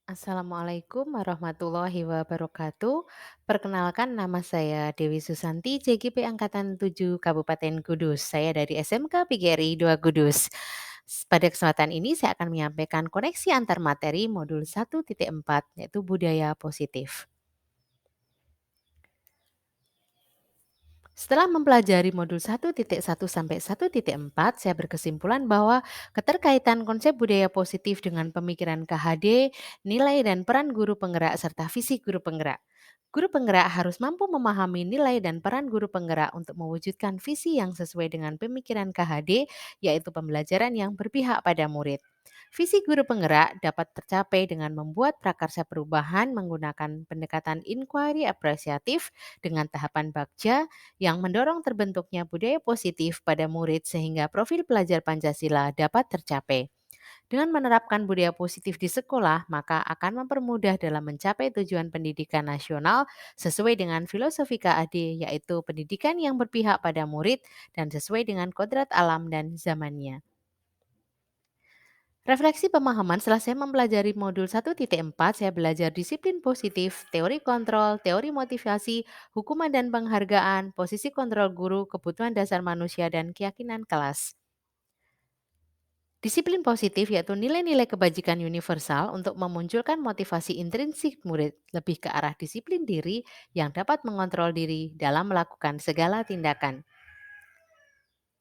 Assalamualaikum warahmatullahi wabarakatuh. Perkenalkan nama saya Dewi Susanti, JGP Angkatan 7 Kabupaten Kudus. Saya dari SMK PGRI 2 Kudus. Pada kesempatan ini saya akan menyampaikan koneksi antar materi modul 1.4 yaitu budaya positif. Setelah mempelajari modul 1.1 sampai 1.4, saya berkesimpulan bahwa keterkaitan konsep budaya positif dengan pemikiran KHD, nilai dan peran guru penggerak serta visi guru penggerak. Guru penggerak harus mampu memahami nilai dan peran guru penggerak untuk mewujudkan visi yang sesuai dengan pemikiran KHD, yaitu pembelajaran yang berpihak pada murid. Visi guru penggerak dapat tercapai dengan membuat prakarsa perubahan menggunakan pendekatan inquiry apresiatif dengan tahapan bakja yang mendorong terbentuknya budaya positif pada murid sehingga profil pelajar Pancasila dapat tercapai. Dengan menerapkan budaya positif di sekolah, maka akan mempermudah dalam mencapai tujuan pendidikan nasional sesuai dengan filosofi KAD, yaitu pendidikan yang berpihak pada murid dan sesuai dengan kodrat alam dan zamannya. Refleksi pemahaman setelah saya mempelajari modul 1.4, saya belajar disiplin positif, teori kontrol, teori motivasi, hukuman dan penghargaan, posisi kontrol guru, kebutuhan dasar manusia, dan keyakinan kelas. Disiplin positif yaitu nilai-nilai kebajikan universal untuk memunculkan motivasi intrinsik murid lebih ke arah disiplin diri yang dapat mengontrol diri dalam melakukan segala tindakan.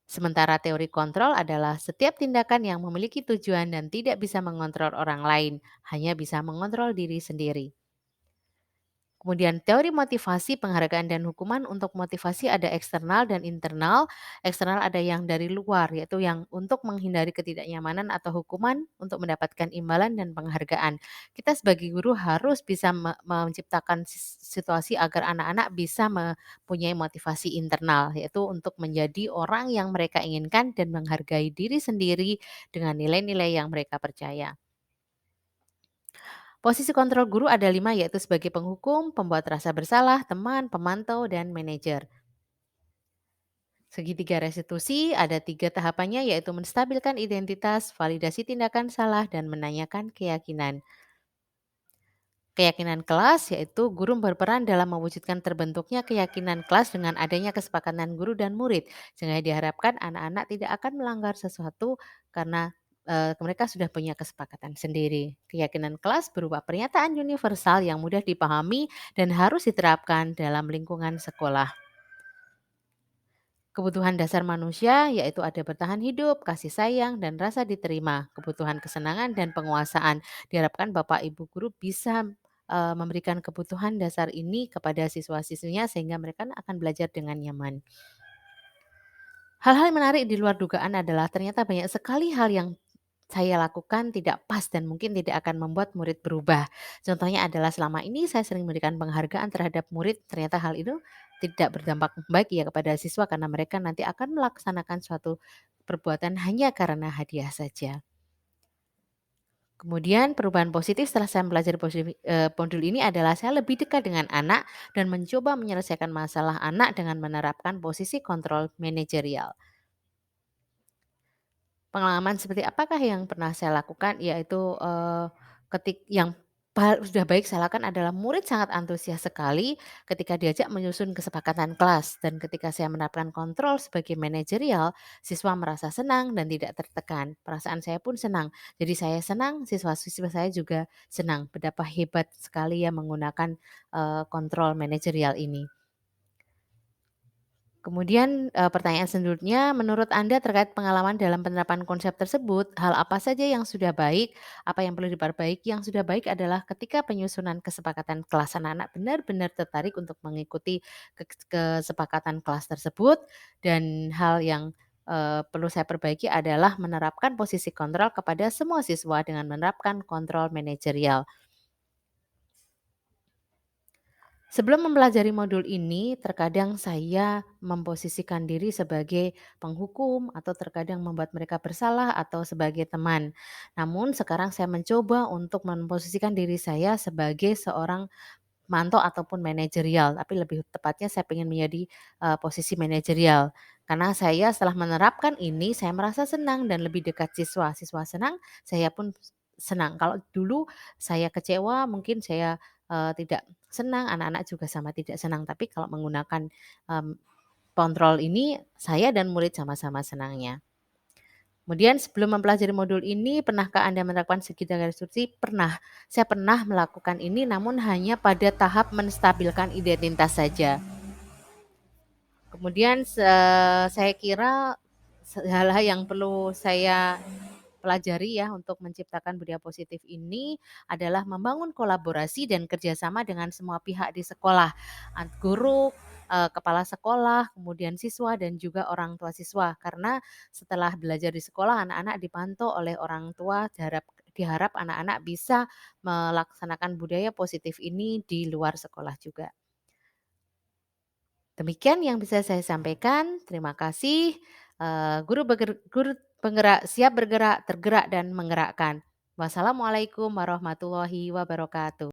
Sementara teori kontrol adalah setiap tindakan yang memiliki tujuan dan tidak bisa mengontrol orang lain, hanya bisa mengontrol diri sendiri. Kemudian teori motivasi, penghargaan dan hukuman. Untuk motivasi ada eksternal dan internal. Eksternal ada yang dari luar, yaitu yang untuk menghindari ketidaknyamanan, atau hukuman untuk mendapatkan imbalan dan penghargaan. Kita sebagai guru harus bisa menciptakan situasi agar anak-anak bisa mempunyai motivasi internal, yaitu untuk menjadi orang yang mereka inginkan dan menghargai diri sendiri dengan nilai-nilai yang mereka percaya. Posisi kontrol guru ada 5, yaitu sebagai penghukum, pembuat rasa bersalah, teman, pemantau, dan manajer. Segitiga restitusi ada 3 tahapannya, yaitu menstabilkan identitas, validasi tindakan salah, dan menanyakan keyakinan. Keyakinan kelas yaitu guru berperan dalam mewujudkan terbentuknya keyakinan kelas dengan adanya kesepakatan guru dan murid, sehingga diharapkan anak-anak tidak akan melanggar sesuatu karena mereka sudah punya kesepakatan sendiri. Keyakinan kelas berupa pernyataan universal yang mudah dipahami dan harus diterapkan dalam lingkungan sekolah. Kebutuhan dasar manusia yaitu ada bertahan hidup, kasih sayang, dan rasa diterima. Kebutuhan kesenangan dan penguasaan. Diharapkan Bapak Ibu guru bisa memberikan kebutuhan dasar ini kepada siswa-siswinya sehingga mereka akan belajar dengan nyaman. Hal-hal yang menarik di luar dugaan adalah ternyata banyak sekali hal yang saya lakukan tidak pas dan mungkin tidak akan membuat murid berubah. Contohnya adalah selama ini saya sering memberikan penghargaan terhadap murid, ternyata hal itu tidak berdampak baik ya kepada siswa karena mereka nanti akan melaksanakan suatu perbuatan hanya karena hadiah saja. Kemudian perubahan positif setelah saya belajar modul ini adalah saya lebih dekat dengan anak dan mencoba menyelesaikan masalah anak dengan menerapkan posisi kontrol manajerial. Pengalaman seperti apakah yang pernah saya lakukan? Yaitu, yang sudah baik saya lakukan adalah murid sangat antusias sekali ketika diajak menyusun kesepakatan kelas, dan ketika saya menerapkan kontrol sebagai manajerial, siswa merasa senang dan tidak tertekan. Perasaan saya pun senang. Jadi saya senang, siswa-siswa saya juga senang. Betapa hebat sekali ya menggunakan, kontrol manajerial ini. Kemudian, pertanyaan selanjutnya, menurut Anda terkait pengalaman dalam penerapan konsep tersebut, hal apa saja yang sudah baik, apa yang perlu diperbaiki? Yang sudah baik adalah ketika penyusunan kesepakatan kelas, anak-anak benar-benar tertarik untuk mengikuti kesepakatan kelas tersebut, dan hal yang, perlu saya perbaiki adalah menerapkan posisi kontrol kepada semua siswa dengan menerapkan kontrol manajerial. Sebelum mempelajari modul ini, terkadang saya memposisikan diri sebagai penghukum atau terkadang membuat mereka bersalah atau sebagai teman. Namun sekarang saya mencoba untuk memposisikan diri saya sebagai seorang mantor ataupun manajerial, tapi lebih tepatnya saya ingin menjadi posisi manajerial. Karena saya setelah menerapkan ini, saya merasa senang dan lebih dekat siswa. Siswa senang, saya pun senang. Kalau dulu saya kecewa mungkin saya, tidak senang, anak-anak juga sama tidak senang, tapi kalau menggunakan, mmm, kontrol ini saya dan murid sama-sama senangnya. Kemudian sebelum mempelajari modul ini, pernahkah Anda menerapkan segitiga instruksi? Pernah. Saya pernah melakukan ini namun hanya pada tahap menstabilkan identitas saja. Kemudian saya kira hal-hal yang perlu saya pelajari ya untuk menciptakan budaya positif ini adalah membangun kolaborasi dan kerjasama dengan semua pihak di sekolah, guru, kepala sekolah, kemudian siswa dan juga orang tua siswa. Karena setelah belajar di sekolah anak-anak dipantau oleh orang tua, diharap anak-anak bisa melaksanakan budaya positif ini di luar sekolah juga. Demikian yang bisa saya sampaikan. Terima kasih. Guru penggerak siap bergerak, tergerak dan menggerakkan. Wassalamualaikum warahmatullahi wabarakatuh.